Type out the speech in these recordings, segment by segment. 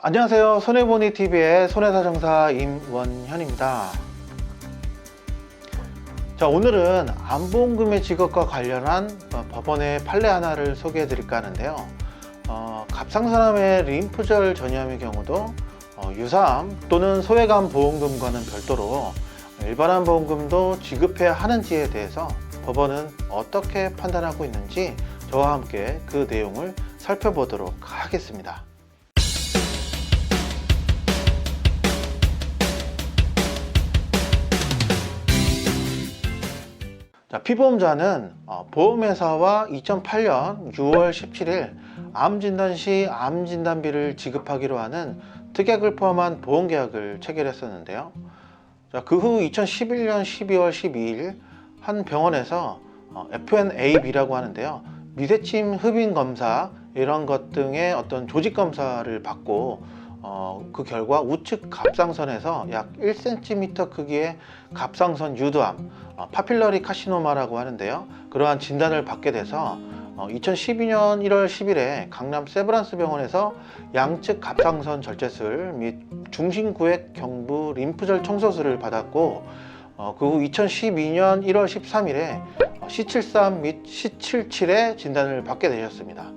안녕하세요. 손해보니TV의 손해사정사 임원현입니다. 자, 오늘은 안보험금의 지급과 관련한 법원의 판례 하나를 소개해 드릴까 하는데요. 갑상선암의 림프절 전이암의 경우도 유사암 또는 소외감 보험금과는 별도로 일반암 보험금도 지급해야 하는지에 대해서 법원은 어떻게 판단하고 있는지 저와 함께 그 내용을 살펴보도록 하겠습니다. 자, 피보험자는 보험회사와 2008년 6월 17일 암진단 시 암진단비를 지급하기로 하는 특약을 포함한 보험계약을 체결했었는데요. 자, 그 후 2011년 12월 12일 한 병원에서 FNAB라고 하는데요. 미세침 흡인 검사 이런 것 등의 어떤 조직 검사를 받고 그 결과 우측 갑상선에서 약 1cm 크기의 갑상선 유두암, 파필러리 카시노마라고 하는데요. 그러한 진단을 받게 돼서 2012년 1월 10일에 강남 세브란스 병원에서 양측 갑상선 절제술 및 중심구획 경부 림프절 청소술을 받았고, 그 후 2012년 1월 13일에 C73 및 C77의 진단을 받게 되셨습니다.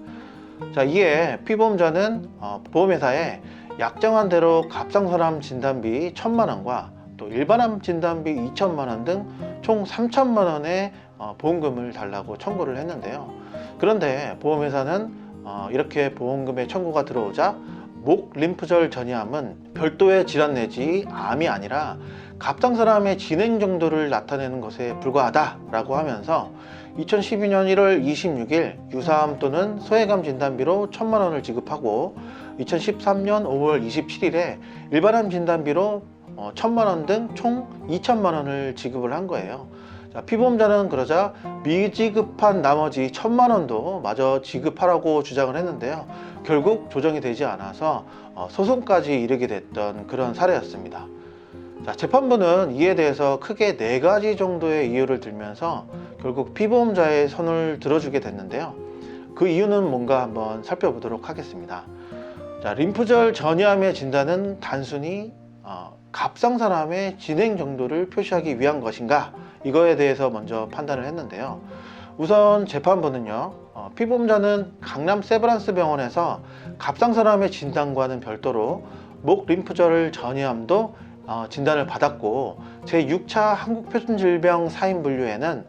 자, 이에 피보험자는 보험회사에 약정한 대로 갑상선암 진단비 1,000만원과 또 일반암 진단비 2,000만원 등 총 3,000만원의 보험금을 달라고 청구를 했는데요. 그런데 보험회사는 이렇게 보험금의 청구가 들어오자 목 림프절 전이암은 별도의 질환 내지 암이 아니라 갑상선암의 진행 정도를 나타내는 것에 불과하다 라고 하면서 2012년 1월 26일 유사암 또는 소외감 진단비로 1,000만원을 지급하고 2013년 5월 27일에 일반암 진단비로 1,000만원 등 총 2,000만원을 지급을 한 거예요. 자, 피보험자는 그러자 미지급한 나머지 1,000만원도 마저 지급하라고 주장을 했는데요. 결국 조정이 되지 않아서 소송까지 이르게 됐던 그런 사례였습니다. 자, 재판부는 이에 대해서 크게 4가지 정도의 이유를 들면서 결국 피보험자의 손을 들어주게 됐는데요. 그 이유는 뭔가 한번 살펴보도록 하겠습니다. 자, 림프절 전이암의 진단은 단순히 갑상선암의 진행 정도를 표시하기 위한 것인가, 이거에 대해서 먼저 판단을 했는데요. 우선 재판부는요, 피보험자는 강남 세브란스 병원에서 갑상선암의 진단과는 별도로 목 림프절 전이암도 진단을 받았고, 제6차 한국표준질병 사인분류에는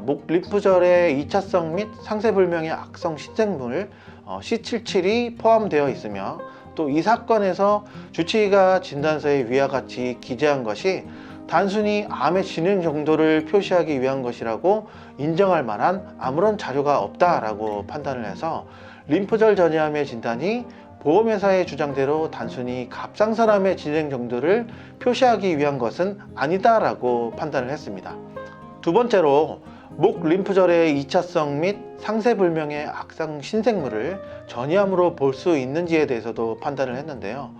목 림프절의 2차성 및 상세불명의 악성 신생물 C77이 포함되어 있으며, 또 이 사건에서 주치의가 진단서에 위와 같이 기재한 것이 단순히 암의 진행 정도를 표시하기 위한 것이라고 인정할 만한 아무런 자료가 없다라고 판단을 해서 림프절 전이암의 진단이 보험회사의 주장대로 단순히 갑상선암의 진행 정도를 표시하기 위한 것은 아니다라고 판단을 했습니다. 두 번째로 목 림프절의 2차성 및 상세불명의 악성 신생물을 전이암으로 볼 수 있는지에 대해서도 판단을 했는데요.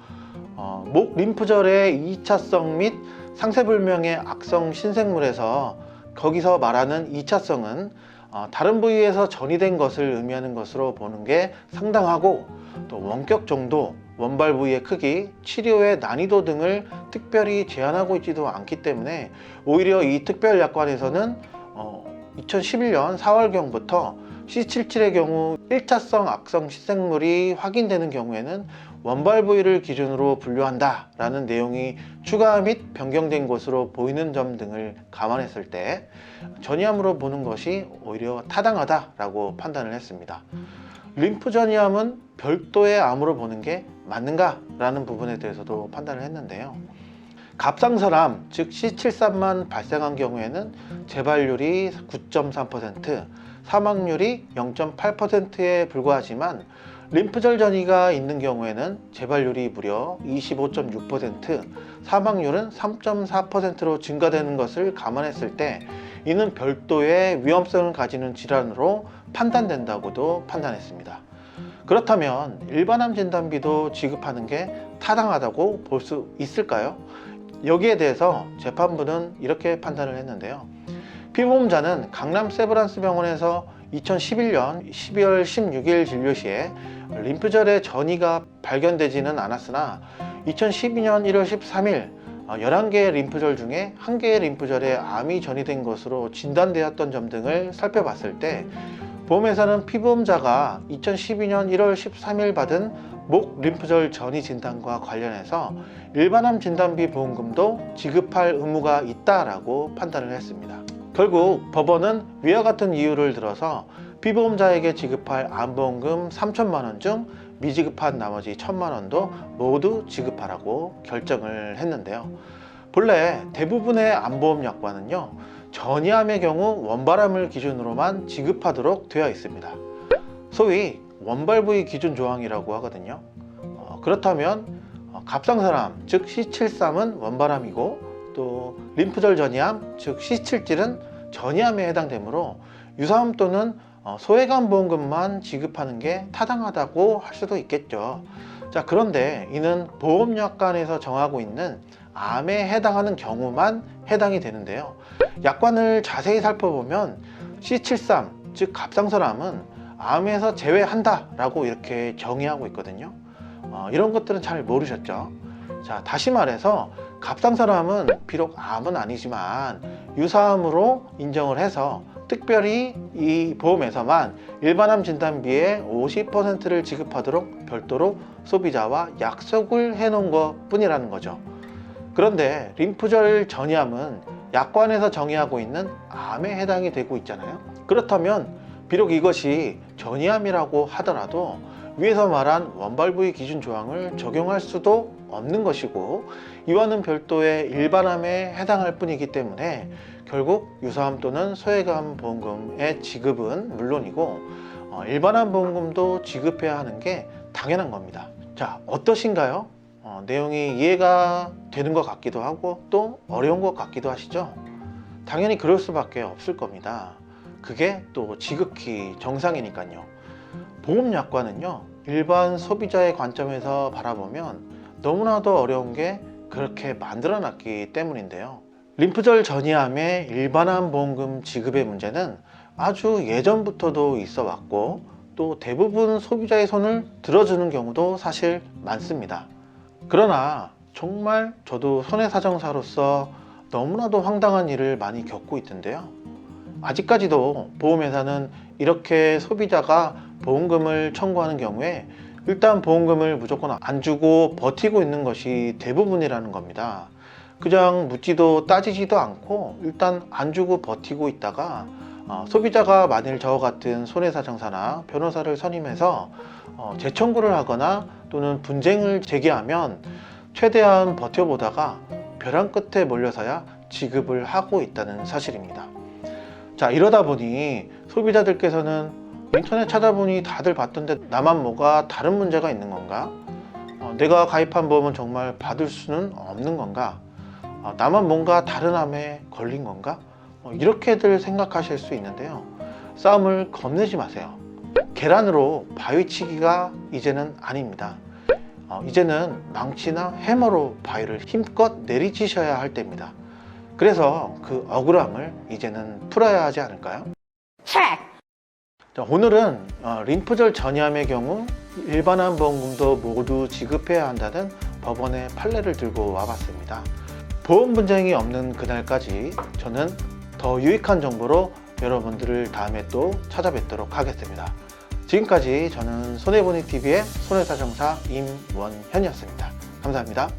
목 림프절의 2차성 및 상세불명의 악성 신생물에서 거기서 말하는 2차성은 다른 부위에서 전이된 것을 의미하는 것으로 보는 게 상당하고, 또 원격 정도, 원발 부위의 크기, 치료의 난이도 등을 특별히 제한하고 있지도 않기 때문에 오히려 이 특별약관에서는 2011년 4월경부터 C77의 경우 1차성 악성 신생물이 확인되는 경우에는 원발 부위를 기준으로 분류한다 라는 내용이 추가 및 변경된 것으로 보이는 점 등을 감안했을 때 전이암으로 보는 것이 오히려 타당하다 라고 판단을 했습니다. 림프 전이암은 별도의 암으로 보는 게 맞는가 라는 부분에 대해서도 판단을 했는데요. 갑상선암, 즉 C73만 발생한 경우에는 재발률이 9.3%, 사망률이 0.8%에 불과하지만 림프절 전이가 있는 경우에는 재발률이 무려 25.6%, 사망률은 3.4%로 증가되는 것을 감안했을 때 이는 별도의 위험성을 가지는 질환으로 판단된다고도 판단했습니다. 그렇다면 일반암 진단비도 지급하는 게 타당하다고 볼 수 있을까요? 여기에 대해서 재판부는 이렇게 판단을 했는데요. 피보험자는 강남 세브란스 병원에서 2011년 12월 16일 진료 시에 림프절의 전이가 발견되지는 않았으나 2012년 1월 13일 11개의 림프절 중에 1개의 림프절에 암이 전이된 것으로 진단되었던 점 등을 살펴봤을 때 보험회사는 피보험자가 2012년 1월 13일 받은 목 림프절 전이 진단과 관련해서 일반암 진단비 보험금도 지급할 의무가 있다라고 판단을 했습니다. 결국 법원은 위와 같은 이유를 들어서 피보험자에게 지급할 암보험금 3천만 원 중 미지급한 나머지 1천만 원도 모두 지급하라고 결정을 했는데요. 본래 대부분의 암보험 약관은요, 전이암의 경우 원발암을 기준으로만 지급하도록 되어 있습니다. 소위 원발 부위 기준 조항이라고 하거든요. 그렇다면 갑상선암 즉 C73은 원발암이고 또 림프절 전이암 즉 C77은 전이암에 해당되므로 유사암 또는 소외감 보험금만 지급하는 게 타당하다고 할 수도 있겠죠. 자, 그런데 이는 보험약관에서 정하고 있는 암에 해당하는 경우만 해당이 되는데요. 약관을 자세히 살펴보면 C73 즉 갑상선암은 암에서 제외한다 라고 이렇게 정의하고 있거든요. 이런 것들은 잘 모르셨죠. 자, 다시 말해서 갑상선암은 비록 암은 아니지만 유사암으로 인정을 해서 특별히 이 보험에서만 일반암 진단비의 50%를 지급하도록 별도로 소비자와 약속을 해놓은 것 뿐이라는 거죠. 그런데 림프절 전이암은 약관에서 정의하고 있는 암에 해당이 되고 있잖아요. 그렇다면 비록 이것이 전이암이라고 하더라도 위에서 말한 원발 부위 기준 조항을 적용할 수도 없는 것이고 이와는 별도의 일반암에 해당할 뿐이기 때문에 결국 유사암 또는 소외감 보험금의 지급은 물론이고 일반암 보험금도 지급해야 하는 게 당연한 겁니다. 자, 어떠신가요? 내용이 이해가 되는 것 같기도 하고 또 어려운 것 같기도 하시죠? 당연히 그럴 수밖에 없을 겁니다. 그게 또 지극히 정상이니까요. 보험약관은요, 일반 소비자의 관점에서 바라보면 너무나도 어려운 게 그렇게 만들어 놨기 때문인데요. 림프절 전이암의 일반암 보험금 지급의 문제는 아주 예전부터도 있어 왔고 또 대부분 소비자의 손을 들어주는 경우도 사실 많습니다. 그러나 정말 저도 손해사정사로서 너무나도 황당한 일을 많이 겪고 있던데요. 아직까지도 보험회사는 이렇게 소비자가 보험금을 청구하는 경우에 일단 보험금을 무조건 안 주고 버티고 있는 것이 대부분이라는 겁니다. 그냥 묻지도 따지지도 않고 일단 안 주고 버티고 있다가 소비자가 만일 저와 같은 손해사정사나 변호사를 선임해서 재청구를 하거나 또는 분쟁을 제기하면 최대한 버텨보다가 벼랑 끝에 몰려서야 지급을 하고 있다는 사실입니다. 자, 이러다 보니 소비자들께서는 인터넷 찾아보니 다들 봤던데 나만 뭐가 다른 문제가 있는 건가? 내가 가입한 보험은 정말 받을 수는 없는 건가? 나만 뭔가 다른 암에 걸린 건가? 이렇게들 생각하실 수 있는데요. 싸움을 겁내지 마세요. 계란으로 바위치기가 이제는 아닙니다. 이제는 망치나 해머로 바위를 힘껏 내리치셔야 할 때입니다. 그래서 그 억울함을 이제는 풀어야 하지 않을까요? 자, 오늘은 림프절 전이암의 경우 일반암 보험금도 모두 지급해야 한다는 법원의 판례를 들고 와봤습니다. 보험 분쟁이 없는 그날까지 저는 더 유익한 정보로 여러분들을 다음에 또 찾아뵙도록 하겠습니다. 지금까지 저는 손해보니TV의 손해사정사 임원현이었습니다. 감사합니다.